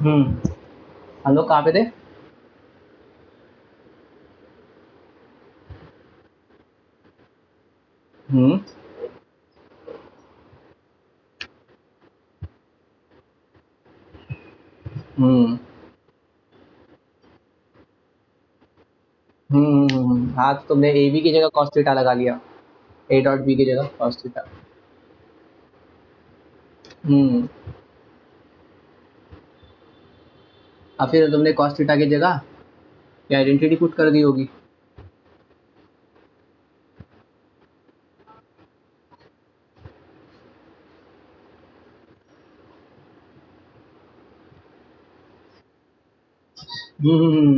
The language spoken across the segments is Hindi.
हम लोग कहाँ पे थे? हम्म हम्म हाँ, तो तुमने ए बी की जगह कॉस थीटा लगा लिया, ए डॉट बी की जगह कॉस थीटा। हम्म और फिर तुमने कॉस थीटा की जगह ये आइडेंटिटी पुट कर दी होगी।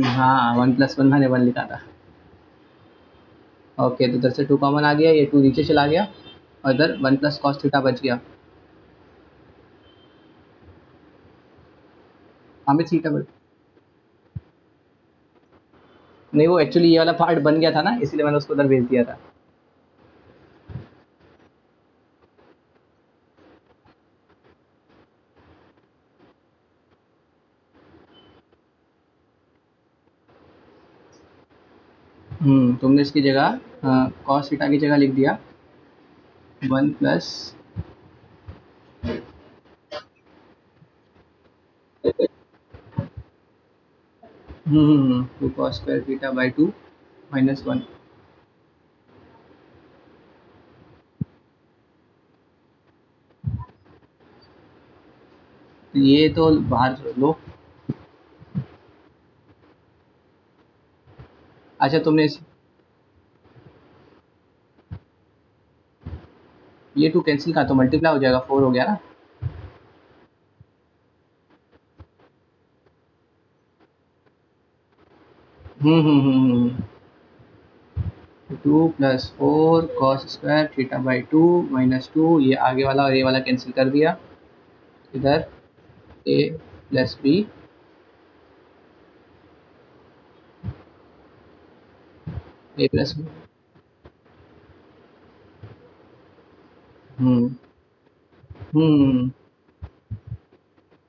हाँ, 1+1 मैंने 1 लिखा था। ओके, तो इधर से 2 कॉमन आ गया, ये 2 नीचे चला गया और इधर 1 प्लस कॉस थीटा बच गया। हमें थीटा बच, नहीं वो एक्चुअली ये वाला पार्ट बन गया था ना, इसलिए मैंने उसको उधर भेज दिया था। तुमने इसकी जगह कॉस थीटा की जगह लिख दिया 1 plus. 2 cos square theta by 2 -1। ये तो बाहर लो। अच्छा, तुमने ये 2 कैंसिल करा तो मल्टीप्लाई हो जाएगा, 4 हो गया ना। 2 + 4 cos² थीटा बाई 2 -2, ये आगे वाला और ये वाला कैंसिल कर दिया। इधर a plus B, A plus B. हम्म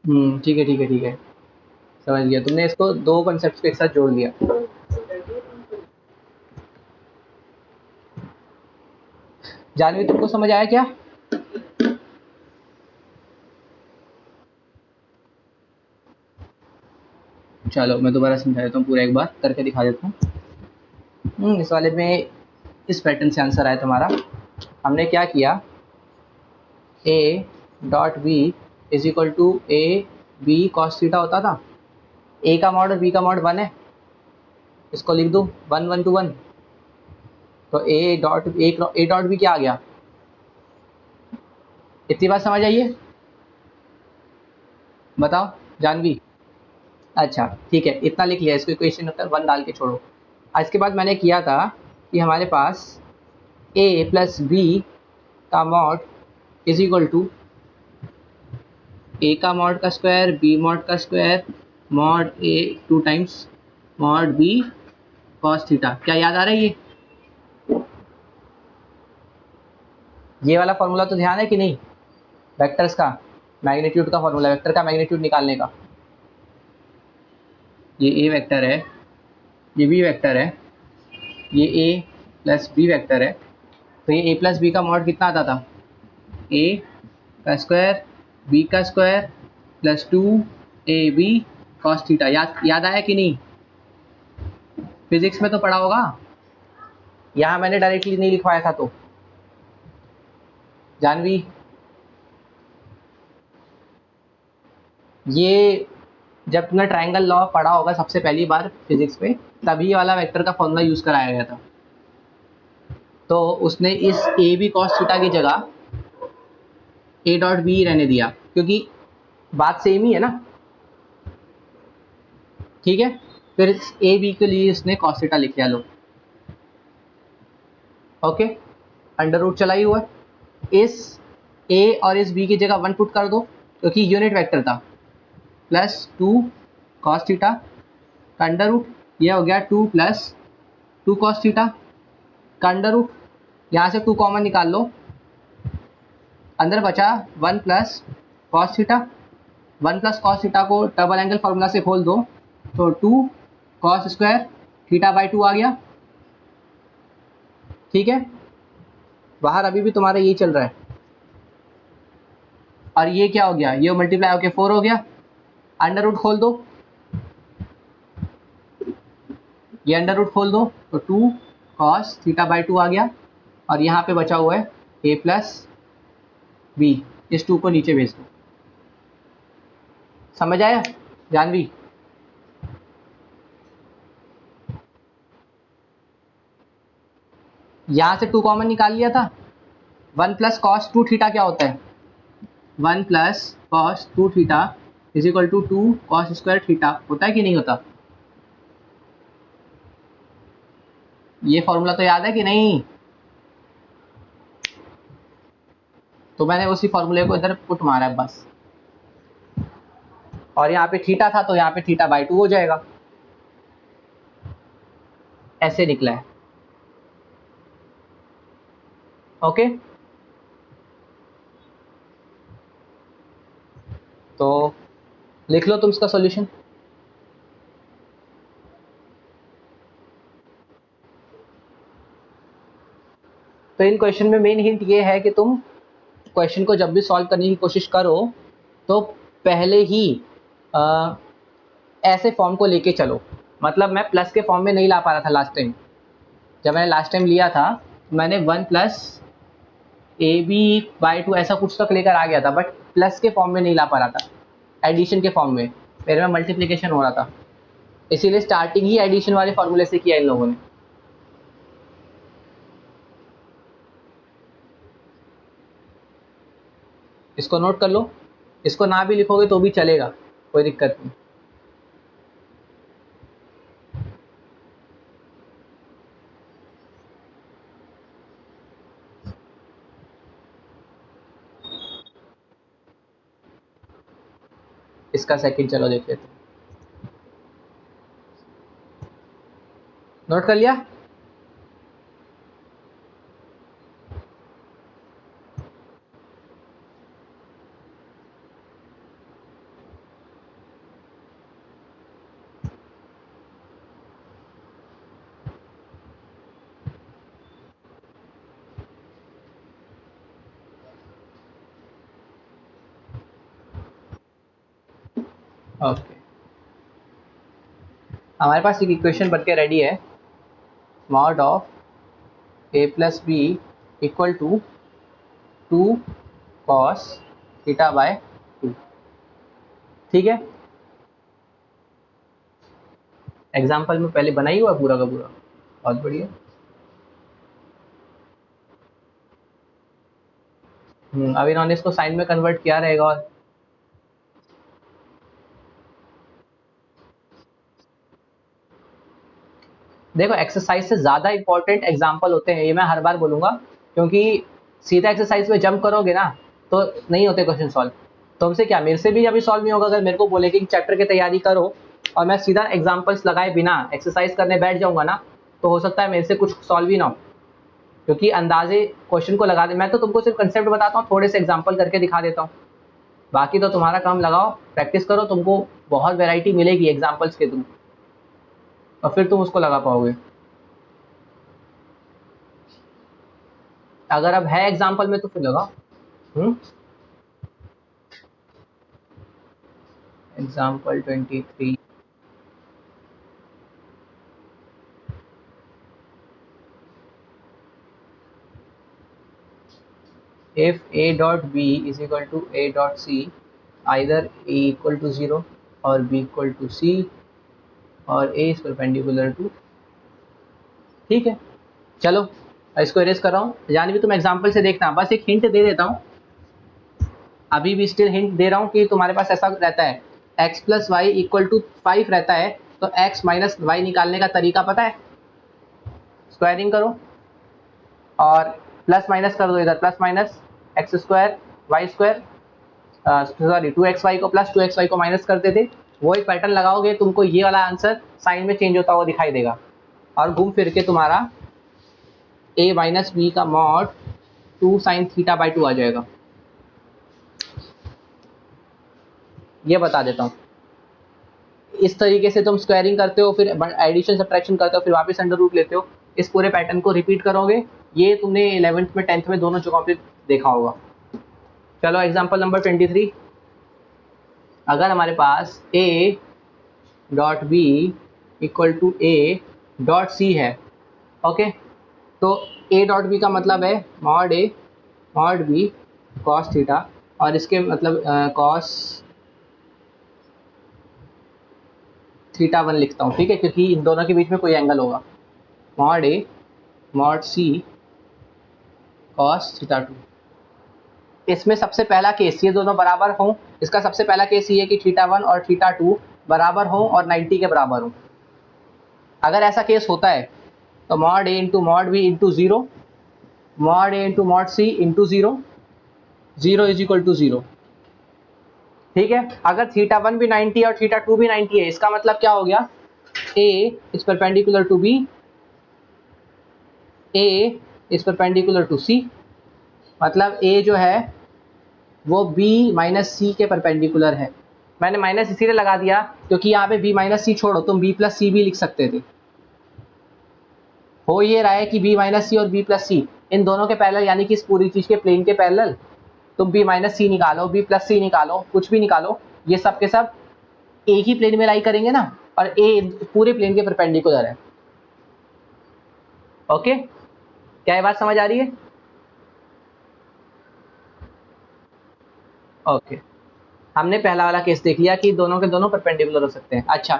हम्म ठीक है ठीक है ठीक है, समझ गया। तुमने इसको दो कॉन्सेप्ट के एक साथ जोड़ लिया। जानवी, तुमको समझ आया क्या? चलो मैं दोबारा समझा देता हूँ, पूरा एक बार करके दिखा देता हूँ। इस वाले में इस पैटर्न से आंसर आया तुम्हारा। हमने क्या किया, a dot b is equal to a b cos theta होता था। ए का मॉड और बी का मॉड 1 है, इसको लिख दूँ 1 1 to 1। तो ए डॉट बी क्या आ गया? इतनी बात समझ आइए, बताओ जानवी। अच्छा ठीक है, इतना लिख लिया, इसको इक्वेशन नंबर 1 डाल के छोड़ो। इसके बाद मैंने किया था कि हमारे पास ए प्लस बी का mod is equal to a का मॉड का स्क्वायर बी मॉड का square mod a 2 times mod b cos theta. क्या याद आ रहा है ये वाला फॉर्मूला तो ध्यान है कि नहीं? वेक्टर्स का मैग्नीट्यूड का फॉर्मूला, वेक्टर का मैग्नीट्यूड निकालने का। ये ए वेक्टर है, ये बी वेक्टर है, ये ए प्लस बी वेक्टर है। तो ये ए प्लस बी का मॉड कितना आता था? ए का स्क्वायर बी का square plus 2 AB cos theta. याद आया कि नहीं? फिजिक्स में तो पढ़ा होगा, यहाँ मैंने डायरेक्टली नहीं लिखवाया था। तो जानवी, ये जब तुमने ट्रायंगल लॉ पढ़ा होगा सबसे पहली बार फिजिक्स में, तभी वाला वेक्टर का फॉर्मूला यूज कराया गया था। तो उसने इस ए बी कॉस थीटा की जगह ए डॉट बी रहने दिया, क्योंकि बात सेम ही है ना। ठीक है, फिर ए बी के लिए इसने कॉस थीटा लिख लिया। लो, ओके, अंडर रूट चला ही हुआ। इस ए और इस बी की जगह 1 पुट कर दो, क्योंकि यूनिट वेक्टर था। +2 कॉस थीटा का अंडर रूट, यह हो गया 2 + 2 कॉस थीटा का अंडर रूट। यहाँ से 2 कॉमन निकाल लो, अंदर बचा 1 + cos theta 1 plus cos theta को डबल एंगल फॉर्मूला से खोल दो तो 2 कॉस स्क्वायर थीटा बाई 2 आ गया। ठीक है, बाहर अभी भी तुम्हारा यही चल रहा है, और ये क्या हो गया, ये मल्टीप्लाई होके 4 हो गया। अंडर रूट खोल दो, ये अंडर रूट खोल दो तो 2 कॉस थीटा बाई 2 आ गया, और यहाँ पे बचा हुआ है ए प्लस बी, इस 2 को नीचे भेज दो। समझ आया जानवी? यहाँ से 2 कॉमन निकाल लिया था। 1 प्लस कॉस 2 थीटा क्या होता है, 1 plus cos 2 theta is equal to 2 cos square theta होता है कि नहीं होता? ये फॉर्मूला तो याद है कि नहीं? तो मैंने उसी फॉर्मूले को इधर पुट मारा है बस, और यहाँ पे थीटा था तो यहाँ पे थीटा बाई 2 हो जाएगा। ऐसे निकला है। ओके, तो लिख लो तुम इसका सॉल्यूशन। तो इन क्वेश्चन में मेन हिंट ये है कि तुम क्वेश्चन को जब भी सॉल्व करने की कोशिश करो तो पहले ही ऐसे फॉर्म को लेके चलो। मतलब मैं प्लस के फॉर्म में नहीं ला पा रहा था लास्ट टाइम, जब मैंने लास्ट टाइम लिया था मैंने 1 प्लस ए बी बाई 2 ऐसा कुछ तक लेकर आ गया था, बट प्लस के फॉर्म में नहीं ला पा रहा था, एडिशन के फॉर्म में मेरे में मल्टीप्लिकेशन हो रहा था, इसीलिए स्टार्टिंग ही एडिशन वाले फॉर्मूले से किया इन लोगों ने। इसको नोट कर लो, इसको ना भी लिखोगे तो भी चलेगा, कोई दिक्कत नहीं। इसका सेकंड चलो देख लेते हैं। नोट कर लिया? ओके, हमारे पास एक इक्वेशन बन के रेडी है, mod of a plus b equal to 2 cos theta by 2। ठीक है, एग्जाम्पल में पहले बना ही हुआ पूरा का पूरा, बहुत बढ़िया। अब इन्होंने इसको साइन में कन्वर्ट किया रहेगा, और देखो एक्सरसाइज से ज़्यादा इंपॉर्टेंट एग्जाम्पल होते हैं, ये मैं हर बार बोलूँगा, क्योंकि सीधा एक्सरसाइज में जंप करोगे ना तो नहीं होते क्वेश्चन सॉल्व। तुमसे क्या, मेरे से भी अभी सॉल्व नहीं होगा। अगर मेरे को बोले कि चैप्टर की तैयारी करो और मैं सीधा एग्जाम्पल्स लगाए बिना एक्सरसाइज करने बैठ जाऊँगा ना, तो हो सकता है मेरे से कुछ सॉल्व ही ना हो, क्योंकि अंदाजे क्वेश्चन को लगा दे। मैं तो तुमको सिर्फ कंसेप्ट बताता हूँ, थोड़े से एग्जाम्पल करके दिखा देता हूँ, बाकी तो तुम्हारा काम लगाओ, प्रैक्टिस करो, तुमको बहुत वेराइटी मिलेगी एग्जाम्पल्स के थ्रू, और फिर तुम उसको लगा पाओगे। अगर अब है एग्जाम्पल में तो फिर लगाओ। Example 23, if a dot b is equal to a dot c, either a equal to 0 और b equal to c और a is perpendicular to। ठीक है, चलो इसको इरेज कर रहा हूँ, यानी भी तुम एग्जाम्पल से देखना। बस एक हिंट दे देता हूँ, अभी भी स्टिल हिंट दे रहा हूँ कि तुम्हारे पास ऐसा रहता है x plus y equal to 5 रहता है, तो x माइनस वाई निकालने का तरीका पता है? स्क्वायरिंग करो और प्लस माइनस कर दो, इधर plus minus x square y square, sorry 2xy को प्लस 2xy को माइनस करते थे, वो एक पैटर्न लगाओगे तुमको ये वाला आंसर साइन में चेंज होता हुआ दिखाई देगा, और घूम फिर के तुम्हारा a माइनस बी का मॉड 2 साइन थीटा बाई 2 आ जाएगा। ये बता देता हूँ। इस तरीके से तुम स्क्वायरिंग करते हो, फिर एडिशन सब्ट्रैक्शन करते हो, फिर वापस अंडर रूट लेते हो। इस पूरे पैटर्न को रिपीट करोगे। ये तुमने 11th में 10th में दोनों जगहों पे देखा होगा। चलो एग्जांपल नंबर 23। अगर हमारे पास a dot B equal to a dot c है, ओके, तो a डॉट बी का मतलब है mod a mod b cos theta, और इसके मतलब कॉस थीटा 1 लिखता हूँ, ठीक है, क्योंकि इन दोनों के बीच में कोई एंगल होगा। Mod a mod c cos theta 2। इसमें सबसे पहला केस ये दोनों बराबर हों, इसका सबसे पहला केस ये है कि थीटा 1 और थीटा 2 बराबर हों और 90 के बराबर हों। अगर ऐसा केस होता है तो mod a into mod b into zero, mod a into mod c into zero, zero is equal to zero, ठीक है। अगर थीटा 1 भी 90 और थीटा 2 भी 90 है, इसका मतलब क्या हो गया, a is perpendicular to b, a is perpendicular to c, मतलब a जो है वो b माइनस सी के परपेंडिकुलर है। मैंने माइनस इसीलिए लगा दिया क्योंकि यहाँ पे b माइनस सी छोड़ो, तुम b प्लस सी भी लिख सकते थे। हो ये रहा है कि b माइनस सी और b प्लस सी इन दोनों के पैरेलल, यानी कि इस पूरी चीज के प्लेन के पैरेलल, तुम b माइनस सी निकालो, b प्लस सी निकालो, कुछ भी निकालो, ये सब के सब एक ही प्लेन में लाई करेंगे ना, और a पूरे प्लेन के परपेंडिकुलर है। ओके, क्या ये बात समझ आ रही है? ओके, हमने पहला वाला केस देख लिया कि दोनों के दोनों परपेंडिकुलर हो सकते हैं। अच्छा,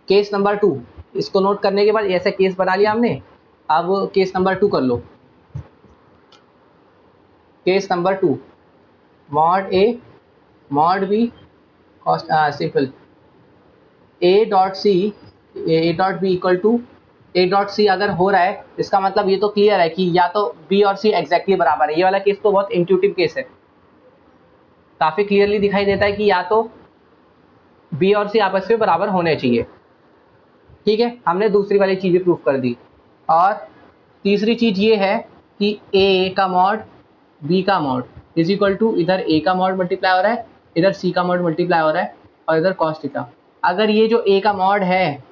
केस नंबर 2, इसको नोट करने के बाद ऐसा केस बना लिया हमने। अब केस नंबर 2 कर लो। Case number 2, mod a mod b cos simple a dot C A dot B equal to A dot C अगर हो रहा है, इसका मतलब ये तो क्लियर है कि या तो b और c एग्जैक्टली बराबर है। ये वाला केस तो बहुत इंट्यूटिव केस है, काफी क्लियरली दिखाई देता है कि या तो b और c आपस में बराबर होने चाहिए। ठीक है, हमने दूसरी वाली चीजें प्रूव कर दी। और तीसरी चीज ये है कि a का मॉड b का मॉड इज इक्वल टू, इधर a का मॉड मल्टीप्लाई हो रहा है, इधर c का मॉड मल्टीप्लाई हो रहा है, और इधर कॉस थीटा। अगर ये जो a का मॉड है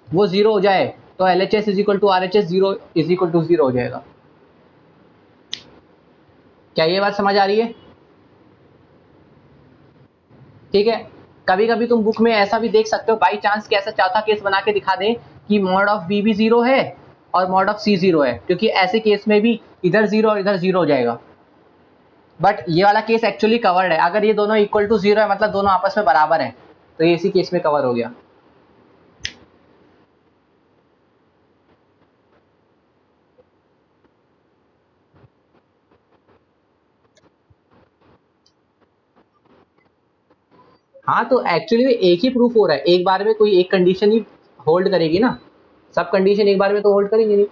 वो जीरो हो जाए तो LHS is equal to RHS zero is equal to zero हो जाएगा। क्या ये बात समझ आ रही है? ठीक है, कभी कभी तुम बुक में ऐसा भी देख सकते हो, बाई चांस कि ऐसा चौथा केस बना के दिखा दे कि मॉड ऑफ बी भी जीरो है और मॉड ऑफ सी जीरो है, क्योंकि ऐसे केस में भी इधर जीरो और इधर जीरो हो जाएगा। बट ये वाला केस एक्चुअली कवर्ड है, अगर ये दोनों इक्वल टू जीरो है मतलब दोनों आपस में बराबर है, तो ये इसी केस में कवर हो गया। हाँ, तो एक्चुअली एक ही प्रूफ हो रहा है, एक बार में कोई एक कंडीशन ही होल्ड करेगी ना, सब कंडीशन एक बार में तो होल्ड करेंगे नहीं।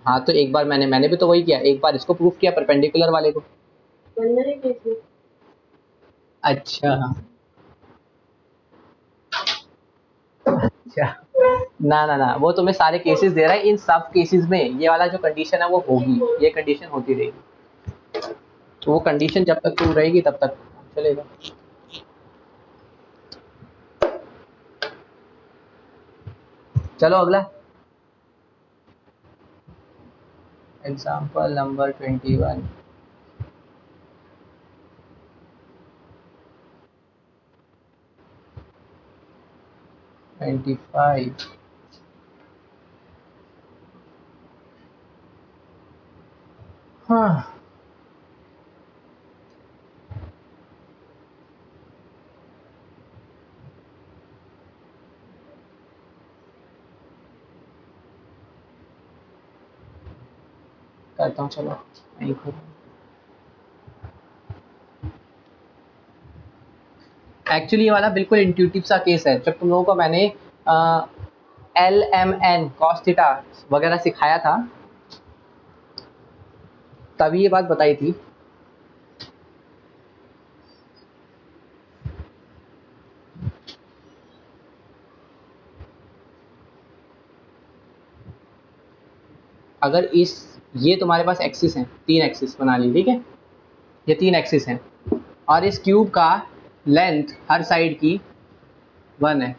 हाँ, तो एक बार मैंने भी तो वही किया, एक बार इसको प्रूफ किया परपेंडिकुलर वाले को। अच्छा, अच्छा, ना ना ना, वो तुम्हें सारे केसेस दे रहा है, इन सब केसेस में ये वाला जो कंडीशन है वो होगी, ये कंडीशन होती रहेगी। तो वो कंडीशन जब तक ट्रू रहेगी तब तक चलेगा। चलो अगला एग्जांपल नंबर 21। 25। हाँ, करता हूँ, चलो यहीं पर। एक्चुअली ये वाला बिल्कुल इंट्यूटिव सा केस है। जब तुम लोगों को मैंने LMN कॉस थीटा वगैरह सिखाया था तभी ये बात बताई थी। अगर इस ये तुम्हारे पास एक्सिस हैं, 3 एक्सिस बना ली, ठीक है, ये 3 एक्सिस हैं और इस क्यूब का लेंथ हर साइड की 1 है,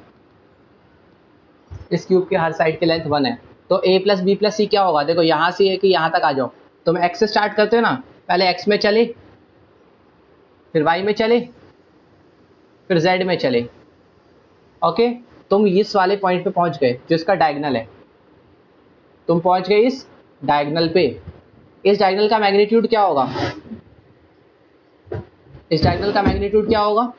इस क्यूब के हर साइड की लेंथ 1 है। तो a प्लस बी प्लस सी क्या होगा, देखो यहाँ से है कि यहाँ तक आ जाओ, तुम x से स्टार्ट करते हो ना, पहले x में चले, फिर y में चले, फिर z में चले, ओके। तुम इस वाले पॉइंट पे पहुंच गए जो इसका डायगोनल है, तुम पहुंच गए इस डायगोनल पे। इस डायगोनल का मैग्नीट्यूड क्या होगा, इस डायगोनल का मैग्नीट्यूड क्या होगा,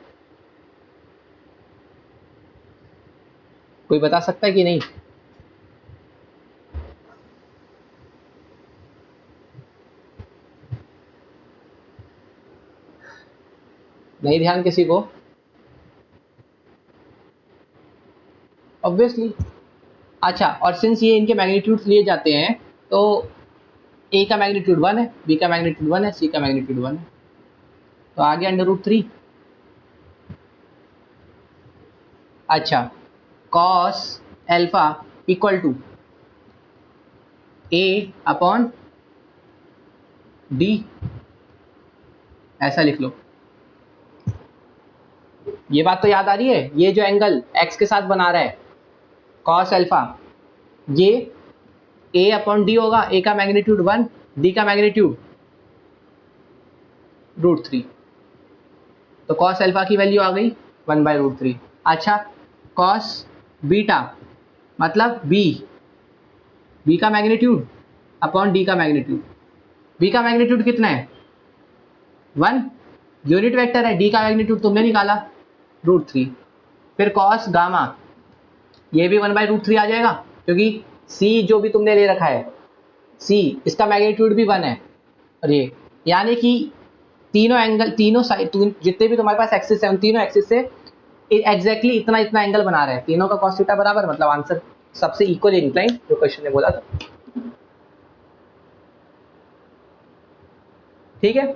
कोई बता सकता है कि नहीं? नहीं ध्यान किसी को? ऑब्वियसली। अच्छा, और सिंस ये इनके मैग्नीट्यूड लिए जाते हैं तो a का मैग्नीट्यूड 1 है, b का मैग्नीट्यूड 1 है, c का मैग्नीट्यूड 1 है, तो आ गया √3। अच्छा, cos alpha equal to a upon d, ऐसा लिख लो। ये बात तो याद आ रही है, ये जो एंगल x के साथ बना रहा है cos अल्फा, ये a अपॉन डी होगा, a का मैग्नीट्यूड 1, d का मैग्नीट्यूड √3, तो cos अल्फा की वैल्यू आ गई 1/√3। अच्छा, cos बीटा मतलब b का मैग्नीट्यूड अपॉन d का मैग्नीट्यूड, b का मैग्नीट्यूड कितना है 1, यूनिट वेक्टर है, d का मैग्नीट्यूड तुमने निकाला √3, फिर cos गामा, ये भी 1/√3 आ जाएगा, क्योंकि c जो भी तुमने ले रखा है c, इसका मैग्नीट्यूड भी 1 है, और ये यानी कि तीनों एंगल, तीनों साइड, जितने भी तुम्हारे पास एक्सिस है उन तीनों एक्सिस से एग्जैक्टली इतना इतना एंगल बना रहे हैं, तीनों का cos थीटा बराबर, मतलब आंसर सबसे इक्वल इंक्लाइन जो क्वेश्चन ने बोला था, ठीक है।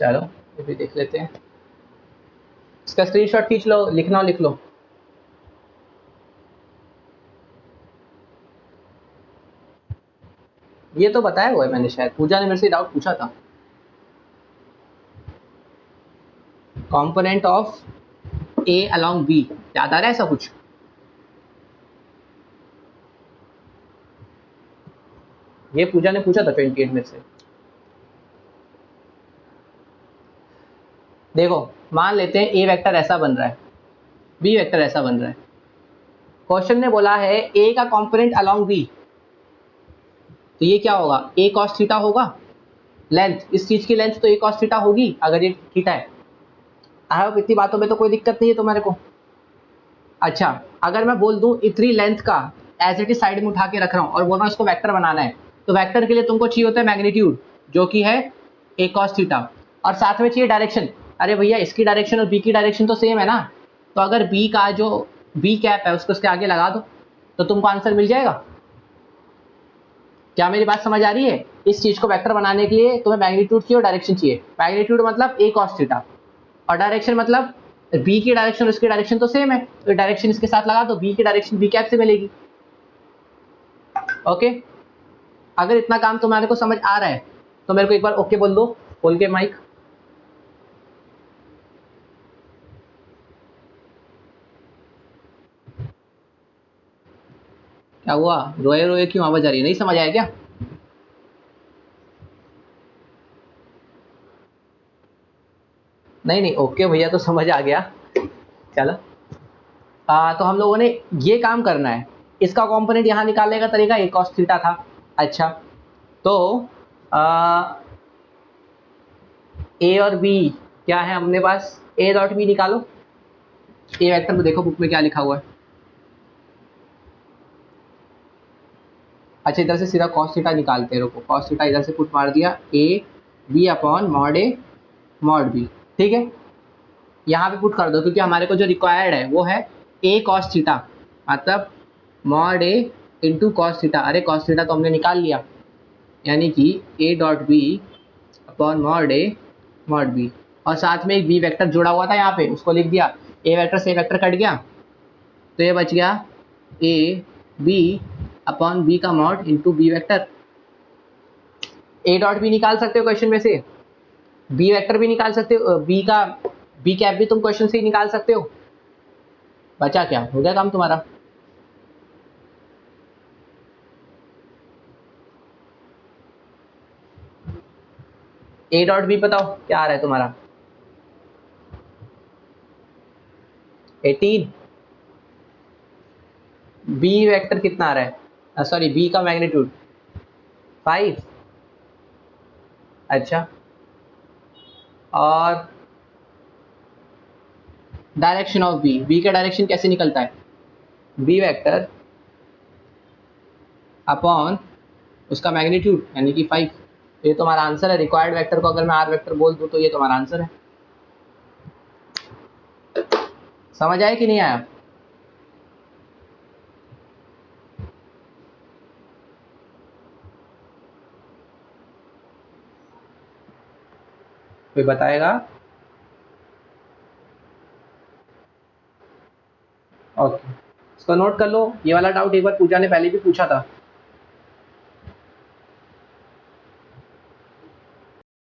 चलो ये भी देख लेते हैं, इसका स्क्रीनशॉट खींच लो, लिखना हो लिख लो। ये तो बताया हुआ है मैंने, शायद पूजा ने मेरे से डाउट पूछा था, component of a along b, याद आ रहा है ऐसा कुछ? ये पूजा ने पूछा था 28 में से। देखो मान लेते हैं ए वेक्टर ऐसा बन रहा है, बी वेक्टर ऐसा बन रहा है, क्वेश्चन ने बोला है ए का कंपोनेंट अलोंग बी, तो ये क्या होगा, ए कॉस थीटा होगा, लेंथ, इस चीज की लेंथ तो ए कॉस थीटा होगी अगर ये थीटा है। आई होप इतनी बातों में तो कोई दिक्कत नहीं है तुम्हारे को। अच्छा, अगर मैं बोल दूं इतनी लेंथ का एज इट इज साइड में उठा के रख रहा हूं और बोल रहा हूं इसको वेक्टर बनाना है, तो वेक्टर के लिए तुमको चाहिए होता है मैग्नीट्यूड जो कि है ए कॉस थीटा, और साथ में चाहिए डायरेक्शन। अरे भैया इसकी डायरेक्शन और बी की डायरेक्शन तो सेम है ना, तो अगर बी का जो बी कैप है उसको उसके आगे लगा दो तो तुमको आंसर मिल जाएगा। क्या मेरी बात समझ आ रही है? इस चीज को वेक्टर बनाने के लिए तुम्हें मैग्नीट्यूड चाहिए और डायरेक्शन चाहिए, मैग्नीट्यूड मतलब ए कॉस थीटा और डायरेक्शन मतलब बी की डायरेक्शन और उसकी डायरेक्शन तो सेम है, तो डायरेक्शन इसके साथ लगा दो, बी की डायरेक्शन बी कैप से मिलेगी। ओके, अगर इतना काम तुम्हारे को समझ आ रहा है तो मेरे को एक बार ओके बोल दो, बोल के माइक। क्या हुआ, रोए रोए क्यों आवाज आ रही है, नहीं समझ आया क्या? नहीं नहीं ओके भैया तो समझ आ गया। चलो तो हम लोगों ने ये काम करना है, इसका कंपोनेंट यहाँ निकालने का तरीका ए कॉस थीटा था। अच्छा, तो ए और बी क्या है अपने पास, ए डॉट बी निकालो, ए वेक्टर में देखो बुक में क्या लिखा हुआ है। अच्छा, इधर से सीधा कॉस थीटा निकालते हैं, रुको, कॉस थीटा इधर से पुट मार दिया, a b upon mod a mod b, ठीक है, यहाँ पे पुट कर दो क्योंकि हमारे को जो रिक्वायर्ड है वो है ए कॉस थीटा, मतलब mod a into cos theta. अरे कॉस थीटा तो हमने निकाल लिया, यानी कि a dot b upon mod a mod b, और साथ में एक बी वेक्टर जुड़ा हुआ था यहाँ पे, उसको लिख दिया, ए वेक्टर से वेक्टर कट गया तो ये बच गया ए बी अपॉन बी का mod into b vector. A dot भी निकाल सकते हो क्वेश्चन में से, बी वेक्टर भी निकाल सकते हो, बी कैप भी तुम क्वेश्चन से ही निकाल सकते हो। बचा क्या, हो गया काम तुम्हारा। ए डॉट बी बताओ क्या आ रहा है तुम्हारा, 18। बी वेक्टर कितना आ रहा है, सॉरी बी का मैग्नीट्यूड 5। अच्छा, और डायरेक्शन ऑफ बी, बी का डायरेक्शन कैसे निकलता है, बी वेक्टर अपॉन उसका मैग्नीट्यूड यानी कि 5। ये तुम्हारा आंसर है। रिक्वायर्ड वेक्टर को अगर मैं आर वेक्टर बोल दूं तो ये तुम्हारा आंसर है। समझ आया कि नहीं आया। कोई बताएगा। ओके, इसको नोट कर लो। ये वाला डाउट एक बार पूजा ने पहले भी पूछा था।